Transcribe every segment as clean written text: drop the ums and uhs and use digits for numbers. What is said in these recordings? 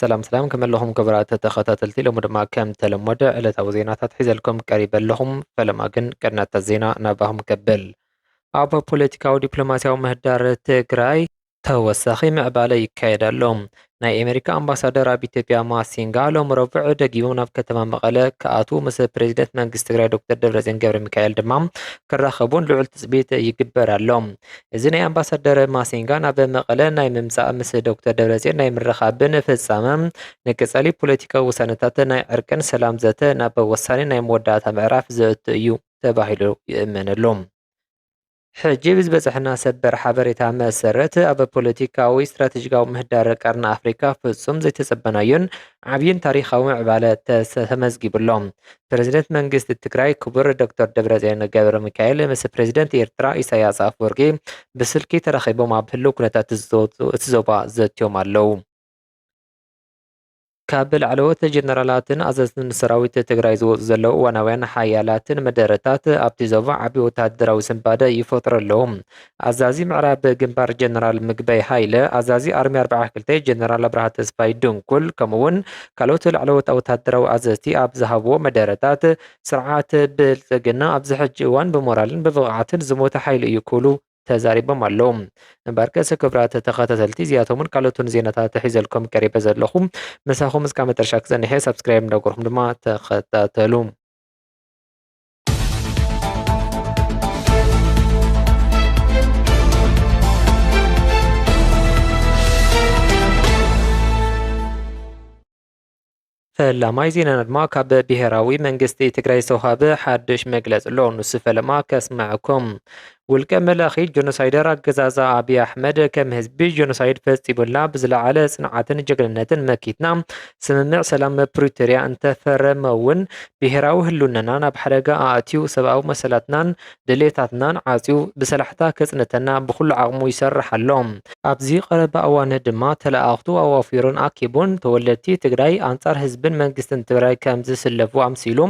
سلام كمل لهم كبرات تخطاتلتي لمدما كم تلمود على توزينات حيزلكم قريبا لهم فلما كن كنا تزينا نبهم كبل أبا بوليتيكا ودبلوماسيا ومهدار تግራይ ተወሳኺ ምዕባለ ይካየዳሎም ናይ ኣሜሪካ ኣምባሳደር ኣብ ኢትዮጵያ ማሲንጋ ሎም ረቡዕ ደጊሞም ናብ ከተማ መቐለ ክኣትዉ ምስ ፕሬዚደንት መንግስቲ ትግራይ ዶክተር ደብረጽዮን ገብረ ሚካኤል ድማ ክራኸቡን ልዑል ትፅቢት ይግበር ኣሎም እዚ ናይ ኣምባሳደር ማሲንጋ ናብ መቐለ ናይ ምምፃእ ምስ ዶክተር ደብረጽዮን ናይ ምርኻብን ፍጻመ ንቀጻሊ ፖለቲካዊ ውሳነታት ናይ ዕርቅን ሰላም ዘተ ናብ ወሳኒ ናይ መወዳእታ ምዕራፍ ዘእቱ እዩ ተባሂሉ ይእመነሎም ሕጂ ብዝበፅሕና ሰበር ሓበሬታ መሰረት ኣብ ፖለቲካዊ ስትራቴጂካዊ ምህዳር ቀርኒ ኣፍሪካ ፍጹም ዘይተጸበናዮን ዓብይን ታሪኻዊ ምዕባለ ተመዝጊብሎም ፕሬዚደንት መንግስቲ ትግራይ ክቡር ዶክተር ደብረጽዮን ገብረ ሚካኤል ምስ ፕሬዚደንት ኤርትራ ኢሳያስ ኣፈወርቂ ብስልኪ ተራኺቦም ኣብ ህልው ኩነታት እቲ ዞባ ዘትዮም ኣለው ካብ ላዕለዎት ጀነራላትን ኣዘዝትን ሰራዊት ትግራይ ዝወፁ ዘለዉ እዋናውያን ሓያላትን መደረታት ኣብቲ ዞባ ዓብዪ ወታደራዊ ስንባደ ይፈጥሩ ኣለዉ ኣዛዚ ምዕራብ ግንባር ጀነራል ምግበይ ሃይለ ኣዛዚ ኣርሚ 42 ጀነራል ኣብርሃ ተስፋይ ድንኩል ከምኡውን ካልኦት ላዕለዎት ወታደራዊ ኣዘዝቲ ኣብ ዝሃብዎ መደረታት ስርዓት ብልፅግና ኣብዚ ሕጂ እዋን ብሞራልን ብብቕዓትን ዝሞተ ሓይሊ እዩ ክብሉ ተዛሪቦም ኣለዉ እምበርከሰ ክብራት ተኸታተልቲ እዚኣቶምን ካልኦትን ዜናታት ሒዘልኩም ቀሪበ ዘለኹም መሳኹም እስካብ መጨረሻ ክጸንሐ ሰብስክራይብ እንዳገርኩም ድማ ተኸታተሉ ፈላማይ ዜና ድማ ካብ ብሄራዊ መንግስቲ ትግራይ ዝተውሃበ ሓድሽ መግለፂ ኣሎ ንሱ ፈለማ ከስምዐኩም ውልቀ መላኺ ጆኖሳይደር ኣገዛዛ ኣብዪ ኣሕመድ ከም ህዝቢ ጆኖሳይድ ፈፂሙልና ብዝለዓለ ጽንዓትን ጅግንነትን መኪትና ስምምዕ ሰላም ፕሪቶርያ እንተፈረመ እውን ብሄራዊ ህልውናና ናብ ሓደጋ ኣእትዩ ሰብኣዊ መሰላትናን ድሌታትናን ዓፅዩ ብሰላሕታ ከጽንተና ብኩሉ ዓቕሙ ይሰርሕ ኣሎ ኣብዚ ቀረባ እዋን ድማ ተለኣኽቱ ኣዋፊሩን ኣኪቡን ተወለድቲ ትግራይ ኣንጻር ህዝብን መንግስትን ትግራይ ከም ዝስለፉ ኣምሲሉ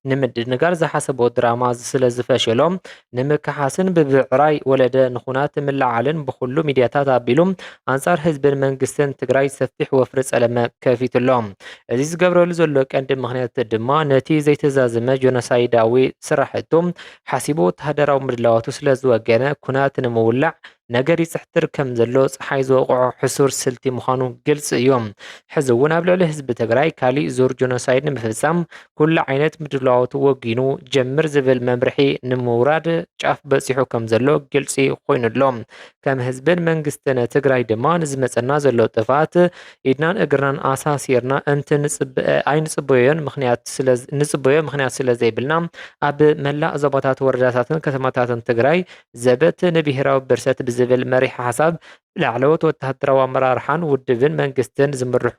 ንምድንጋር ዝሓሰቦ ድራማ ስለ ዝፈሸሎም ንምክሓስን ብብዕራይ ወለደ ንኹናት ምልዓልን ብኩሉ ሚድያታት ኣቢሉ ኣንጻር ህዝብን መንግስትን ትግራይ ሰፊሕ ወፍሪ ጸለመ ከፊትሎም እዚ ዝገብረሉ ዘሎ ቀንዲ ምክንያት ድማ ነቲ ዘይተዛዘመ ጆኖሳይዳዊ ስራሕቱ ሓሲቡ ወተሃደራዊ ምድላዋቱ ስለ ዝወገነ ኩናት ንምውላዕ ነገር ይፅሕትር ከም ዘሎ ፀሓይ ዝወቕዖ ሕሱር ስልቲ ምዃኑ ግልፂ እዮም ሕዚ እውን ኣብ ልዕሊ ህዝቢ ትግራይ ካሊእ ዙር ጆኖሳይድ ንምፍፃም ኩሉ ዓይነት ምድላዋቱ ወጊኑ ጀምር ዝብል መምርሒ ንምውራድ ጫፍ በፂሑ ከም ዘሎ ግልፂ ኮይኑሎም ከም ህዝብን መንግስትን ትግራይ ድማ ንዝመፀና ዘሎ ጥፋት ኢድናን እግርናን ኣሳሲርና እንቲ ኣይንፅበዮን ምክንያት ስለ ዘይብልና ኣብ መላእ ዞባታት ወረዳታትን ከተማታትን ትግራይ ዘበት ንብሄራዊ ብርሰት ዝብል መሪሕ ሓሳብ ላዕለዎት ወተሃደራዊ ኣመራርሓን ውድብን መንግስትን ዝምርሑ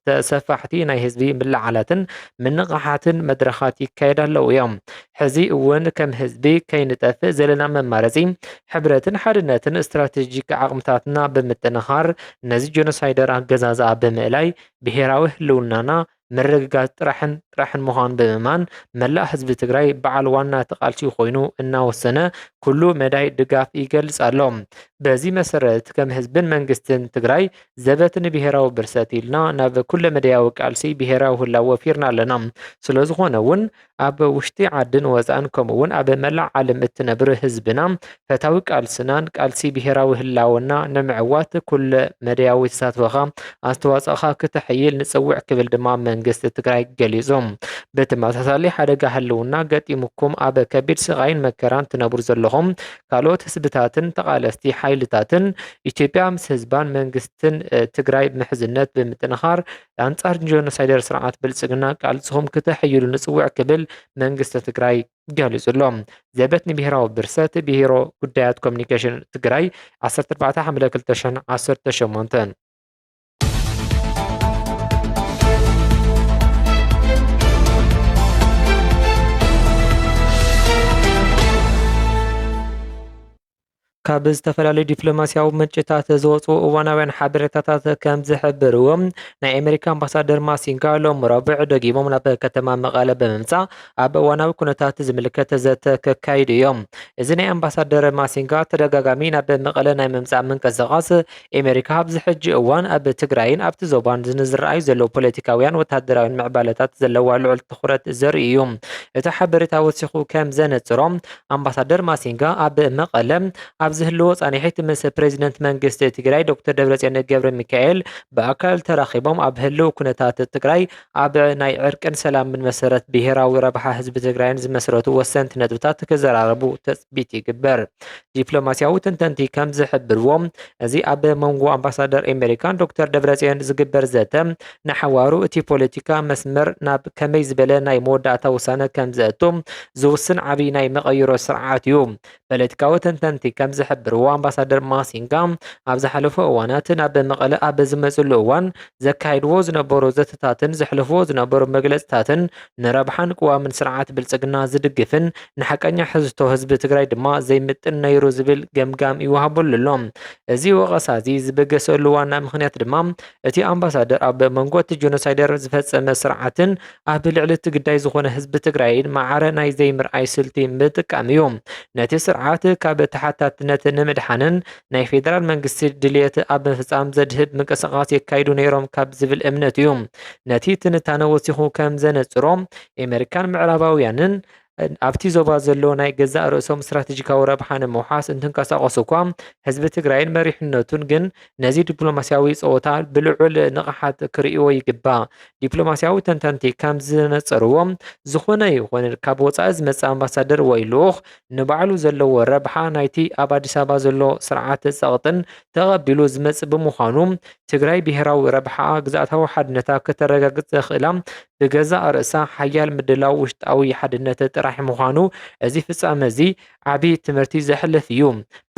ተሰፋሕቲ ናይ ህዝቢ ምልዓላትን ምንቕሓትን መድረኻት ይካየድ ኣለዉ እዮም ሕዚ እውን ከም ህዝቢ ከይንጠፍእ ዘለና መማረፂ ሕብረትን ሓድነትን ስትራቴጂክ ዓቕምታትና ብምጥንኻር ነዚ ጆኖሳይደር ኣገዛዛ ብምእላይ ብሄራዊ ህልውናና ምርግጋፅ ጥራሕን ምዃኑ ብምእማን መላእ ህዝቢ ትግራይ በዓል ዋና ተቓልሲ ኮይኑ እናወሰነ ኩሉ መዳይ ድጋፍ ይገልጽ ኣሎ በዚ መሰረት ከም ህዝብን መንግስትን ትግራይ ዘበት ንብሄራዊ ብርሰት ኢልና ናብ ኩለ መድያዊ ቃልሲ ብሄራዊ ህላወ ወፊርና ኣለና ስለ ዝኾነ እውን ኣብ ውሽጢ ዓድን ወፃእን ከምኡ እውን ኣብ መላእ ዓለም እትነብር ህዝብና ፈታዊ ቃልስናን ቃልሲ ብሄራዊ ህላወና ንምዕዋት ኩለ መድያዊ ተሳትፎኻ ኣስተዋፅኦኻ ክትሕይል ንፅውዕ ክብል ድማ መንግስቲ ትግራይ ገሊፆም በተመሳሳሊ ሓደጋ ህልውና ገጢሙኩም ኣብ ከቢድ ስቃይን መከራን ትነብሩ ዘለኹም ካልኦት ህዝብታትን ተቓለስቲ ሓይልታትን ኢትዮጵያ ምስ ህዝባን መንግስትን ትግራይ ምሕዝነት ብምጥንኻር ኣንጻር ጆኖሳይደር ስርዓት ብልፅግና ቃልስኹም ክትሕይሉ ንፅውዕ ክብል መንግስቲ ትግራይ ገሊጹሎም ዘበት ንብሄራዊ ብርሰት ቢሮ ጉዳያት ኮሚኒኬሽን ትግራይ 14 ሓምለ 2018 ካብ ዝተፈላለዩ ዲፕሎማስያዊ ምንጭታት ዝወፁ እዋናውያን ሓበሬታታት ከም ዝሕብርዎም ናይ ኣሜሪካ ኣምባሳደር ማሲንጋ ሎሚ ረቡዕ ደጊሞም ናብ ከተማ መቐለ ብምምፃእ ኣብ እዋናዊ ኩነታት ዝምልከት ዘተ ከካይዱ እዮም። እዚ ናይ ኣምባሳደር ማሲንጋ ተደጋጋሚ ናብ መቐለ ናይ ምምፃእ ምንቅስቓስ ኣሜሪካ ኣብዚ ሕጂ እዋን ኣብ ትግራይን ኣብቲ ዞባን ዝረኣዩ ዘለዉ ፖለቲካውያን ወታደራዊን ምዕባለታት ዘለዋ ልዑል ትኹረት ዘርኢ እዩ። እቲ ሓበሬታ ወሲኹ ከም ዘነፅሮም ኣምባሳደር ማሲንጋ ኣብ መቐለ ኣብ ዝህልዎ ጻኒሒት ምስ ፕሬዚደንት መንግስቲ ትግራይ ዶክተር ደብረጽዮን ገብረ ሚካኤል ብኣካል ተራኺቦም ኣብ ህልው ኩነታት ትግራይ ኣብ ናይ ዕርቅን ሰላምን መሰረት ብሄራዊ ረብሓ ህዝቢ ትግራይን ዝመስረቱ ወሰንቲ ነጥብታት ክዘራረቡ ተፅቢት ይግበር። ዲፕሎማስያዊ ተንተንቲ ከም ዝሕብርዎም እዚ ኣብ መንጎ ኣምባሳደር ኣሜሪካን ዶክተር ደብረጽዮን ዝግበር ዘተ ንሓዋሩ እቲ ፖለቲካ መስመር ናብ ከመይ ዝበለ ናይ መወዳእታ ውሳነ ከም ዘእቱ ዝውስን ዓብይ ናይ መቐይሮ ስርዓት እዩ። ፖለቲካዊ ተንተንቲ ከም ዝሕብርዎ ኣምባሳደር ማሲንጋ ኣብ ዝሓለፉ እዋናት ናብ መቐለ ኣብ ዝመፅሉ እዋን ዘካይድዎ ዝነበሩ ዘተታትን ዘሕልፍዎ ዝነበሩ መግለፅታትን ንረብሓን ቅዋምን ስርዓት ብልፅግና ዝድግፍን ንሓቀኛ ሕዝቶ ህዝቢ ትግራይ ድማ ዘይምጥን ነይሩ ዝብል ገምጋም ይወሃበሉ ኣሎ። እዚ ወቐሳ እዚ ዝበገሰሉ ዋና ምክንያት ድማ እቲ ኣምባሳደር ኣብ መንጎ እቲ ጆኖሳይደር ዝፈፀመ ስርዓትን ኣብ ልዕሊ እቲ ግዳይ ዝኾነ ህዝቢ ትግራይን ማዕረ ናይ ዘይምርኣይ ስልቲ ምጥቃም እዩ። ነቲ ስርዓት ካብ ተሓታትነት ንምድሓንን ናይ ፌደራል መንግስቲ ድልየት ኣብ ምፍፃም ዘድህብ ምንቅስቓስ የካይዱ ነይሮም ካብ ዝብል እምነት እዩ። ነቲ ትንታነ ወሲኹ ከም ዘነፅሮም ኣሜሪካን ምዕራባውያንን ኣብቲ ዞባ ዘሎ ናይ ገዛእ ርእሶም ስትራቴጂካዊ ረብሓ ንምውሓስ እንትንቀሳቐሱ እኳ ህዝቢ ትግራይን መሪሕነቱን ግን ነዚ ዲፕሎማስያዊ ፀወታ ብልዑል ንቕሓት ክርእይዎ ይግባእ። ዲፕሎማስያዊ ተንተንቲ ከም ዝነፀርዎም ዝኾነ ይኹን ካብ ወፃኢ ዝመፅእ ኣምባሳደር ወይ ልኡኽ ንባዕሉ ዘለዎ ረብሓ ናይቲ ኣብ ኣዲስ ኣበባ ዘሎ ስርዓት ፀቕጥን ተቐቢሉ ዝመፅእ ብምዃኑ ትግራይ ብሄራዊ ረብሓ ግዝኣታዊ ሓድነታ ከተረጋግፅ ዘኽእላ ብገዛእ ርእሳ ሓያል ምድላው ውሽጣዊ ሓድነት ጥራሕ ምዃኑ እዚ ፍጻመ እዚ ዓብይ ትምህርቲ ዘሕልፍ እዩ።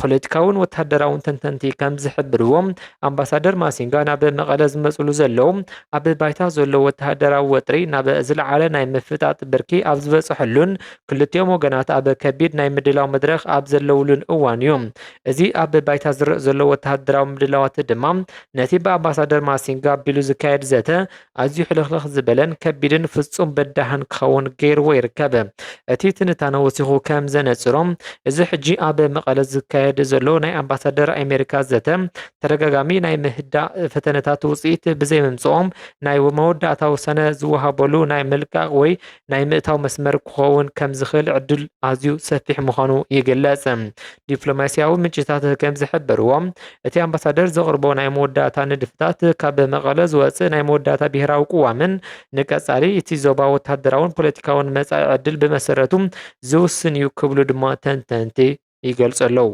ፖለቲካውን ወታደራውን ተንተንቲ ከም ዝሕብርዎም ኣምባሳደር ማሲንጋ ናብ መቐለ ዝመፅሉ ዘለዉ ኣብ ባይታ ዘሎ ወተሃደራዊ ወጥሪ ናብ ዝለዓለ ናይ ምፍጣጥ ብርኪ ኣብ ዝበፅሐሉን ክልቲኦም ወገናት ኣብ ከቢድ ናይ ምድላው መድረኽ ኣብ ዘለውሉን እዋን እዩ። እዚ ኣብ ባይታ ዝርአ ዘሎ ወተሃደራዊ ምድላዋት ድማ ነቲ ብኣምባሳደር ማሲንጋ ኣቢሉ ዝካየድ ዘተ ኣዝዩ ሕልኽልኽ ዝበለን ከቢድን ፍጹም በዳህን ክኸውን ገይርዎ ይርከብ። እቲ ትንታነ ወሲኹ ከም ዘነፅሮም እዚ ሕጂ ኣብ መቐለ ዝካየድ ዘሎ ናይ ኣምባሳደር ኣሜሪካ ዘተ ተደጋጋሚ ናይ ምህዳእ ፈተነታት ውፅኢት ብዘይምምፅኦም ናይ መወዳእታ ውሳነ ዝወሃበሉ ናይ ምልቃቕ ወይ ናይ ምእታው መስመር ክኸውን ከም ዝኽእል ዕድል ኣዝዩ ሰፊሕ ምዃኑ ይግለጽ። ዲፕሎማስያዊ ምንጭታት ከም ዝሕብርዎም እቲ ኣምባሳደር ዘቕርቦ ናይ መወዳእታ ንድፍታት ካብ መቐለ ዝወፅእ ናይ መወዳእታ ብሄራዊ ቅዋምን ንቀጻሊ እቲ ዞባ ወታደራውን ፖለቲካውን መጻኢ ዕድል ብመሰረቱ ዝውስን እዩ ክብሉ ድማ ተንተንቲ ይገልጹ ኣለዉ።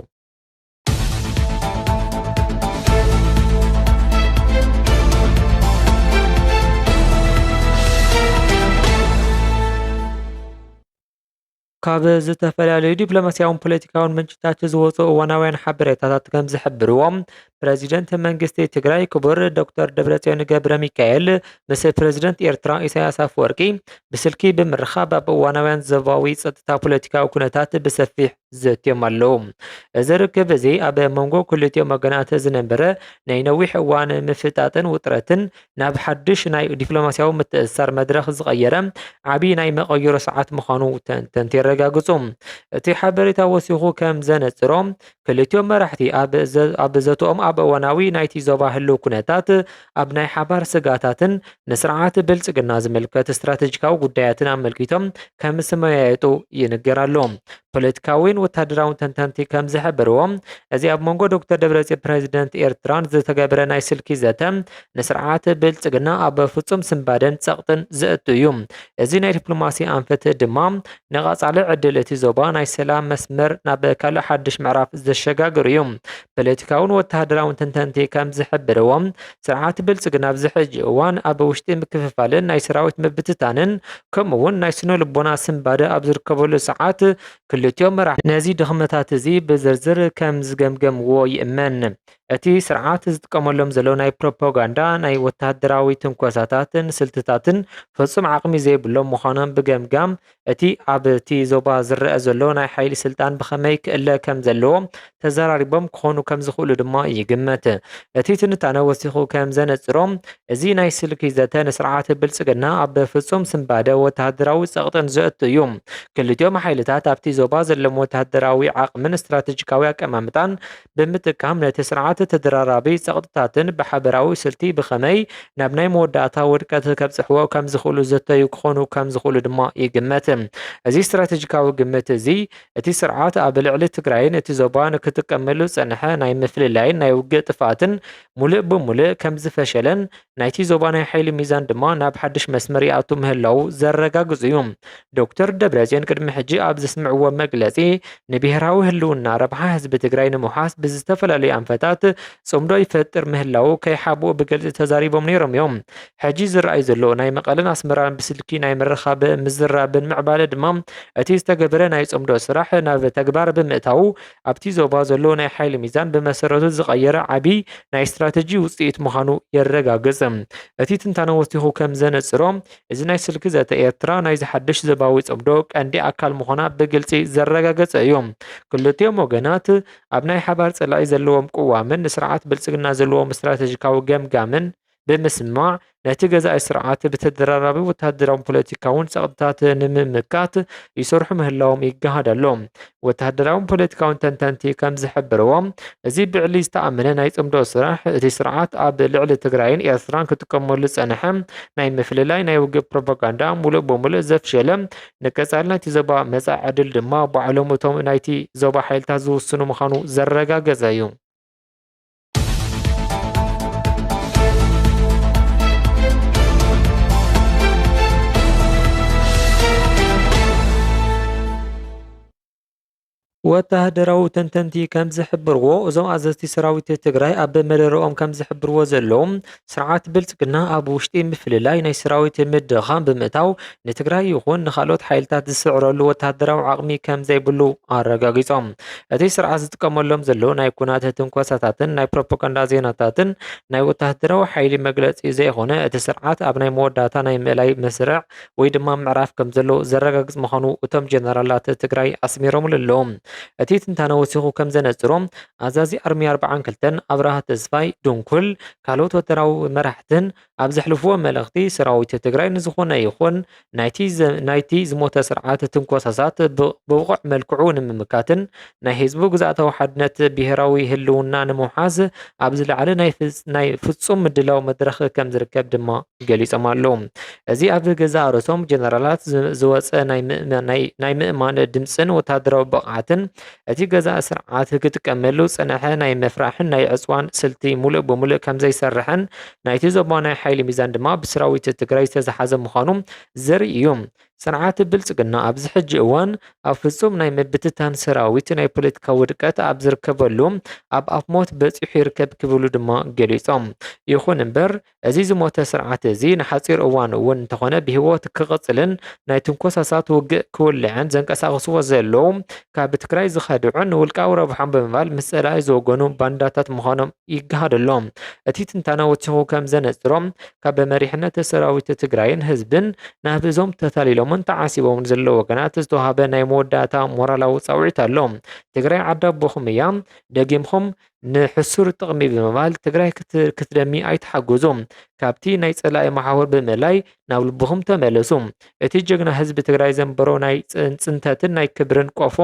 ካብ ዝተፈላለዩ ዲፕሎማስያውን ፖለቲካውን ምንጭታት ዝወፁ እዋናውያን ሓበሬታታት ከም ዝሕብርዎም ፕሬዚደንት መንግስቲ ትግራይ ክቡር ዶክተር ደብረጽዮን ገብረ ሚካኤል ምስ ፕሬዚደንት ኤርትራ ኢሳያስ ኣፈወርቂ ብስልኪ ብምርኻብ ኣብ እዋናውያን ዞባዊ ፀጥታ ፖለቲካዊ ኩነታት ብሰፊሕ ዘትዮም ኣለዉ። እዚ ርክብ እዚ ኣብ መንጎ ክልቲኦም ወገናት ዝነበረ ናይ ነዊሕ እዋን ምፍጣጥን ውጥረትን ናብ ሓድሽ ናይ ዲፕሎማስያዊ ምትእስሳር መድረኽ ዝቐየረ ዓብይ ናይ መቐየሮ ሰዓት ምዃኑ ተንተንቲ የረጋግፁ። እቲ ሓበሬታ ወሲኹ ከም ዘነፅሮም ክልቲኦም መራሕቲ ኣብ ዘትኦም ኣብ እዋናዊ ናይቲ ዞባ ህልው ኩነታት ኣብ ናይ ሓባር ስጋታትን ንስርዓት ብልፅግና ዝምልከት ስትራቴጂካዊ ጉዳያትን ኣመልኪቶም ከም ዝመያየጡ ይንገር ኣሎ። ፖለቲካዊን ወታደራውን ተንተንቲ ከም ዝሕብርዎም እዚ ኣብ መንጎ ዶክተር ደብረጽዮን ፕሬዚደንት ኤርትራን ዝተገበረ ናይ ስልኪ ዘተ ንስርዓት ብልፅግና ኣብ ፍጹም ስምባደን ፀቕጥን ዘእቱ እዩ። እዚ ናይ ዲፕሎማሲ ኣንፈት ድማ ንቐጻሊ ዕድል እቲ ዞባ ናይ ሰላም መስመር ናብ ካልእ ሓድሽ ምዕራፍ ዘሸጋግር እዩ። ፖለቲካውን ወታደራውን ተንተንቲ ከም ዝሕብርዎም ስርዓት ብልፅግና ኣብዚ ሕጂ እዋን ኣብ ውሽጢ ምክፍፋልን ናይ ሰራዊት ምብትታንን ከምኡውን ናይ ስነ ልቦና ስምባደ ኣብ ዝርከበሉ ሰዓት ክልቲኦም መራሕቲ ነዚ ድኽመታት እዚ ብዝርዝር ከም ዝገምገምዎ ይእመን። እቲ ስርዓት ዝጥቀመሎም ዘሎ ናይ ፕሮፓጋንዳ ናይ ወተሃደራዊ ትንኮሳታትን ስልትታትን ፍጹም ዓቕሚ ዘይብሎም ምዃኖም ብገምጋም እቲ ኣብቲ ዞባ ዝረአ ዘሎ ናይ ሓይሊ ስልጣን ብኸመይ ክእለ ከም ዘለዎ ተዘራሪቦም ክኾኑ ከም ዝኽእሉ ድማ ይግመት። እቲ ትንታነ ወሲኹ ከም ዘነጽሮም እዚ ናይ ስልኪ ዘተ ንስርዓት ብልጽግና ኣብ ፍጹም ስምባደ ወተሃደራዊ ጸቕጥን ዘእቱ እዩ። ክልቲኦም ሓይልታት ኣብቲ ዞባ ዘለዎም ወተሃደራዊ ዓቕምን ስትራቴጂካዊ ኣቀማምጣን ብምጥቃም ነቲ ስርዓት ተደራራቢ ጸቕጥታትን ብሓበራዊ ስልቲ ብኸመይ ናብ ናይ መወዳእታ ውድቀት ከብጽሕዎ ከም ዝኽእሉ ዘተዩ ክኾኑ ከም ዝኽእሉ ድማ ይግመት። እዚ ስትራቴጂካዊ ግምት እዚ እቲ ስርዓት ኣብ ልዕሊ ትግራይን እቲ ዞባን ክጥቀመሉ ጸንሐ ናይ ምፍልላይን ናይ ውግእ ጥፍኣትን ሙሉእ ብምሉእ ከም ዝፈሸለን ናይቲ ዞባ ናይ ሓይሊ ሚዛን ድማ ናብ ሓድሽ መስመር ይኣቱ ምህላው ዘረጋግጽ እዩ። ዶክተር ደብረጽዮን ቅድሚ ሕጂ ኣብ ዘስምዕዎ መግለጺ ንብሔራዊ ህልውና ረብሓ ህዝቢ ትግራይ ንምውሓስ ብዝተፈላለዩ ኣንፈታት ጽምዶ ይፈጥር ምህላው ከይሓብኡ ብግልፂ ተዛሪቦም ነይሮም እዮም። ሕጂ ዝረኣዩ ዘሎ ናይ መቐለን ኣስመራን ብስልኪ ናይ ምርኻብ ምዝራብን ምዕባለ ድማ እቲ ዝተገበረ ናይ ጽምዶ ስራሕ ናብ ተግባር ብምእታው ኣብቲ ዞባ ዘሎ ናይ ሓይሊ ሚዛን ብመሰረቱ ዝቐየረ ዓብይ ናይ ስትራቴጂ ውፅኢት ምዃኑ የረጋግጽ። እቲ ትንታነ ወሲኹ ከም ዘነጽሮ እዚ ናይ ስልኪ ዘተ ኤርትራ ናይ ዝሓድሽ ዞባዊ ጽምዶ ቀንዲ ኣካል ምዃና ብግልፂ ዘረጋገጸ እዩ። ክልቲኦም ወገናት ኣብ ናይ ሓባር ጽላኢ ዘለዎም ቅዋምን ንስርዓት ብልጽግና ዘለዎም ስትራቴጂካዊ ገምጋምን ብምስማዕ ነቲ ገዛኢ ስርዓት ብተደራራቢ ወተሃደራውን ፖለቲካውን ጸቕጥታት ንምምካት ይሰርሑ ምህላዎም ይገሃድ ኣሎ። ወተሃደራውን ፖለቲካውን ተንተንቲ ከም ዝሕብርዎም እዚ ብዕሊ ዝተኣመነ ናይ ጽምዶ ስራሕ እቲ ስርዓት ኣብ ልዕሊ ትግራይን ኤርትራን ክጥቀመሉ ጸንሐ ናይ ምፍልላይ ናይ ውግእ ፕሮፓጋንዳ ሙሉእ ብምሉእ ዘፍሸለ ንቀጻሊ ናይቲ ዞባ መጻኢ ዕድል ድማ ባዕሎም እቶም ናይቲ ዞባ ሓይልታት ዝውስኑ ምዃኑ ዘረጋገጸ እዩ። ወተሃደራዊ ተንተንቲ ከም ዝሕብርዎ እዞም ኣዘዝቲ ሰራዊት ትግራይ ኣብ መደረኦም ከም ዝሕብርዎ ዘለዎም ስርዓት ብልጽግና ኣብ ውሽጢ ምፍልላይ ናይ ሰራዊት ምድኻም ብምእታው ንትግራይ ይኹን ንኻልኦት ሓይልታት ዝስዕረሉ ወተሃደራዊ ዓቕሚ ከም ዘይብሉ ኣረጋጊጾም። እቲ ስርዓት ዝጥቀመሎም ዘሎ ናይ ኩናት ትንኮሳታትን ናይ ፕሮፓጋንዳ ዜናታትን ናይ ወተሃደራዊ ሓይሊ መግለጺ ዘይኾነ እቲ ስርዓት ኣብ ናይ መወዳእታ ናይ ምእላይ መስርዕ ወይ ድማ ምዕራፍ ከም ዘሎ ዘረጋግጽ ምዃኑ እቶም ጀነራላት ትግራይ ኣስሚሮምሉ ኣለዎም። እቲ ትንታነ ወሲኹ ከም ዘነጽሮም ኣዛዚ ኣርሚ 42 ኣብርሃ ተስፋይ ድንኩል ካልኦት ወተሃደራዊ መራሕትን ኣብ ዘሕልፍዎ መልእኽቲ ሰራዊት ትግራይ ንዝኾነ ይኹን ናይቲ ዝሞተ ስርዓት ትንኮሳታት ብውቑዕ መልክዑ ንምምካትን ናይ ህዝቡ ግዛእታዊ ሓድነት ብሄራዊ ህልውና ንምውሓዝ ኣብ ዝለዓለ ናይ ፍጹም ምድላው መድረኽ ከም ዝርከብ ድማ ገሊጾም ኣለዉ። እዚ ኣብ ገዛ ርእሶም ጀነራላት ዝወፀ ናይ ምእማን ድምፅን ወተሃደራዊ ብቕዓትን እቲ ገዛእ ስርዓት ክጥቀመሉ ጸንሐ ናይ መፍራሕን ናይ ዕፅዋን ስልቲ ሙሉእ ብምሉእ ከም ዘይሰርሕን ናይቲ ዞባ ናይ ሓይሊ ሚዛን ድማ ብሰራዊት ትግራይ ዝተዛሓዘ ምዃኑ ዘርኢ እዩ። ስርዓት ብልጽግና ኣብዚ ሕጂ እዋን ኣብ ፍጹም ናይ ምብትታን ሰራዊት ናይ ፖለቲካ ውድቀት ኣብ ዝርከበሉ ኣብ ኣፍ ሞት በፂሑ ይርከብ ክብሉ ድማ ገሊጾም። ይኹን እምበር እዚ ዝሞተ ስርዓት እዚ ንሓፂር እዋን እውን እንተኾነ ብሂወት ክቕጽልን ናይ ትንኮሳሳት ውግእ ክውልዕን ዘንቀሳቕስዎ ዘለዉ ካብ ትግራይ ዝኸድዑን ውልቃዊ ረብሖም ብምባል ምስ ጸላኢ ዝወገኑ ባንዳታት ምዃኖም ይገሃደሎም። እቲ ትንታነ ወሲኹ ከም ዘነጽሮም ካብ መሪሕነት ሰራዊት ትግራይን ህዝብን ናብ እዞም ተታሊሎም ተዓሲቦም ዘለዉ ወገናት ዝተዋሃበ ናይ መወዳእታ ሞራላዊ ጻውዒት ኣሎ። ትግራይ ዓዲ ኣቦኹም እያ ደጊምኹም ንሕሱር ጥቕሚ ብምባል ትግራይ ክትደሚ ኣይተሓግዙም። ካብቲ ናይ ጸላኢ መሓወር ብምእላይ ናብ ልብኹም ተመለሱ። እቲ ጀግና ህዝቢ ትግራይ ዘንበሮ ናይ ጽንተትን ናይ ክብርን ቆፎ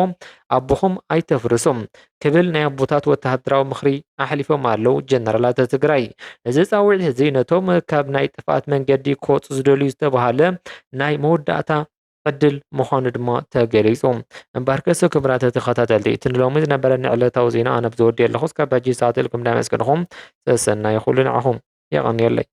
ኣቦኹም ኣይተፍርሱም ክብል ናይ ኣቦታት ወተሃደራዊ ምኽሪ ኣሕሊፎም ኣለዉ ጀነራላት ትግራይ። እዚ ጻውዒት እዚ ነቶም ካብ ናይ ጥፍኣት መንገዲ ክወፁ ዝደልዩ ዝተባሃለ ናይ መወዳእታ ዕድል ምዃኑ ድማ ተገሊጹ። እምበር ከስ ክቡራት ተኸታተልቲ እቲ ንሎሚ ዝነበረኒ ዕለታዊ ዜና ኣነ ብዝወድየ ኣለኹ። እስካብ ሕጂ ሰዓት ኢልኩም እንዳመስገንኹም ሰናይ ኩሉ ንዓኹም የቐኒየለይ።